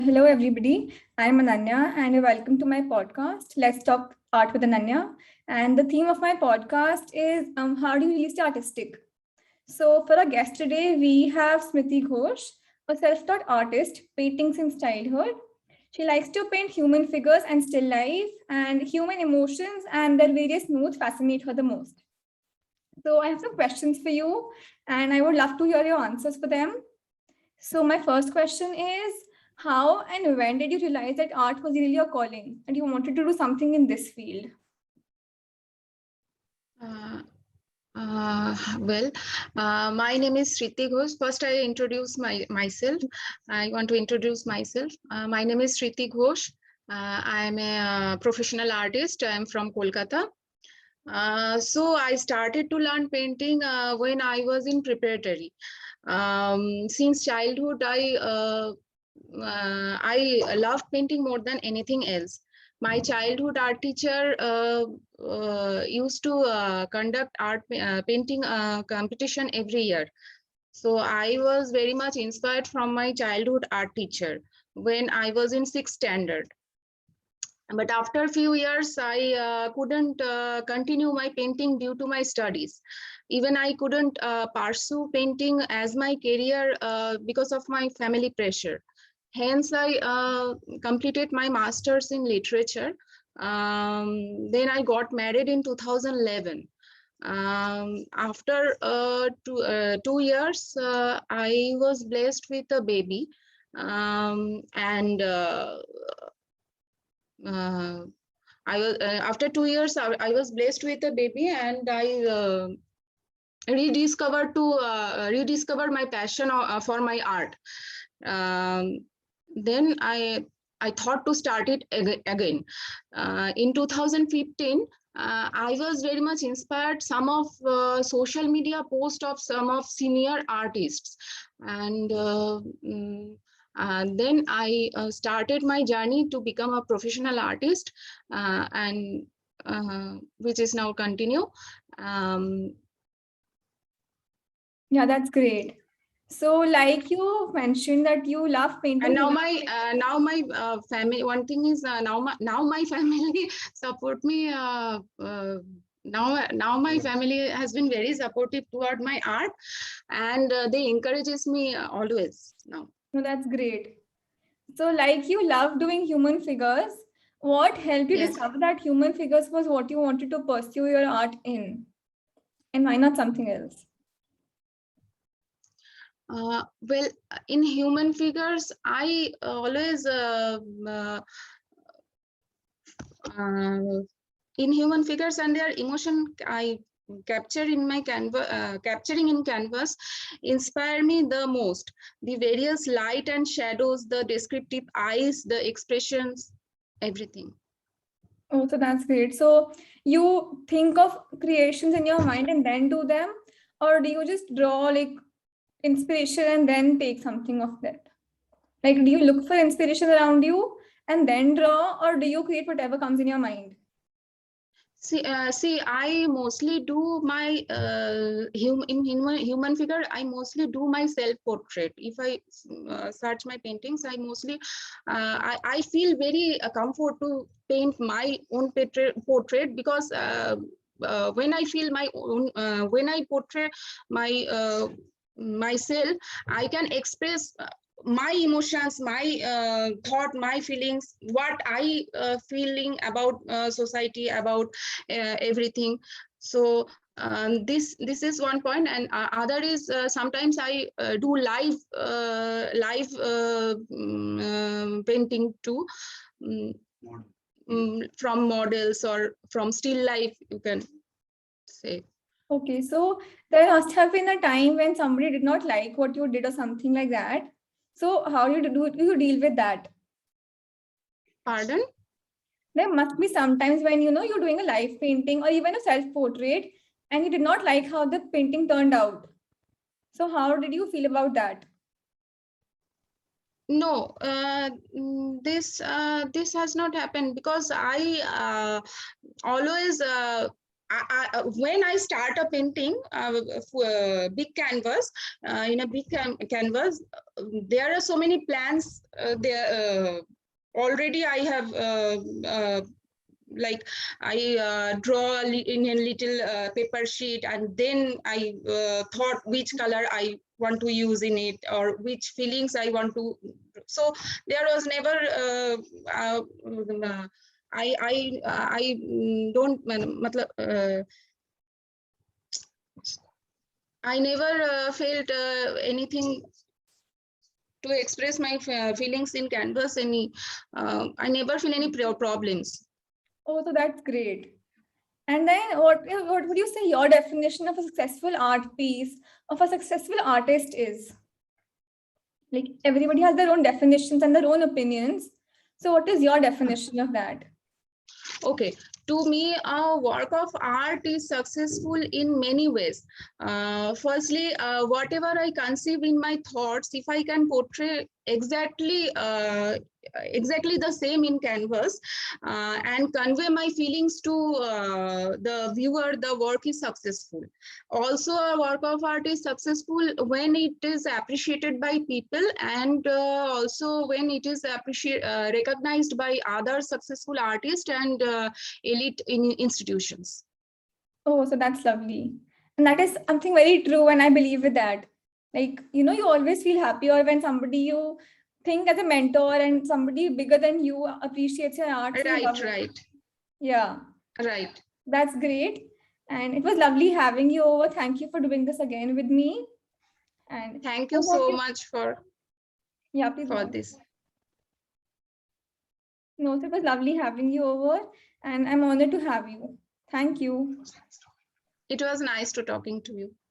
Hello, everybody. I'm Ananya, and welcome to my podcast, Let's Talk Art with Ananya. And the theme of my podcast is how do you really stay artistic? So, for our guest today, we have Smriti Ghosh, a self taught artist, painting since childhood. She likes to paint human figures and still life, and human emotions and their various moods fascinate her the most. So, I have some questions for you, and I would love to hear your answers for them. So my first question is, how and when did you realize that art was really your calling and you wanted to do something in this field? Uh, my name is Smriti Ghosh. First, I introduce myself. I want to introduce myself. My name is Smriti Ghosh. I am a professional artist. I am from Kolkata. So I started to learn painting when I was in preparatory. Since childhood, I loved painting more than anything else. My childhood art teacher used to conduct painting competition every year. So I was very much inspired from my childhood art teacher when I was in 6th standard. But after a few years, I couldn't continue my painting due to my studies. Even I couldn't pursue painting as my career because of my family pressure. Hence, I completed my master's in literature. Then I got married in 2011. After 2 years, I was blessed with a baby. And I was after 2 years, I was blessed with a baby, and I rediscover my passion for my art. Then I thought to start it again. In 2015, I was very much inspired some of social media posts of some of senior artists, and then I started my journey to become a professional artist, and which is now continue. Yeah, that's great. So, like you mentioned that you love painting. And now my family. One thing is now my family support me. Now my family has been very supportive toward my art, and they encourages me always now. No, that's great. So, like you love doing human figures, what helped you Yes. discover that human figures was what you wanted to pursue your art in? And why not something else? Well, in human figures, I always in human figures and their emotion I capture in my capturing in canvas inspire me the most. The various light and shadows, the descriptive eyes, the expressions, everything. Oh, so that's great. So, you think of creations in your mind and then do them, or do you just draw like inspiration and then take something of that? Like, do you look for inspiration around you and then draw, or do you create whatever comes in your mind? See, I mostly do my human figure. I mostly do my self portrait. If I search my paintings, I mostly I feel very comfort to paint my own portrait because when I feel my own when I portray my myself, I can express my emotions, my thought, my feelings, what I feeling about society, about everything. So this is one point, and other is sometimes I do live painting too, from models or from still life, you can say. Okay, so there must have been a time when somebody did not like what you did or something like that. So, how do you deal with that? Pardon? There must be sometimes when you're doing a live painting or even a self-portrait and you did not like how the painting turned out. So how did you feel about that? No, this has not happened because I always when I start a painting, big canvas, in a big canvas, there are so many plans there. Already I have like I draw in a little paper sheet, and then I thought which color I want to use in it, or which feelings I want to. So there was never I don't I never felt anything to express my feelings in canvas. I never feel any problems. Oh, so that's great. And then what would you say your definition of a successful art piece, of a successful artist is? Like everybody has their own definitions and their own opinions. So what is your definition of that? Okay, to me, a work of art is successful in many ways. Firstly, whatever I conceive in my thoughts, if I can portray exactly the same in canvas and convey my feelings to the viewer, the work is successful. Also, a work of art is successful when it is appreciated by people, and also when it is recognized by other successful artists and elite institutions. Oh, so that's lovely. And that is something very true, and I believe with that. Like, you always feel happier when somebody you think as a mentor and somebody bigger than you appreciates your art, so you love Right, it. right, Yeah, right. that's great. And it was lovely having you over. Thank you for doing this again with me. And Thank I you hope so you, much yeah, please go for on. this. No, so it was lovely having you over, and I'm honored to have you. Thank you. It was nice to talking to you.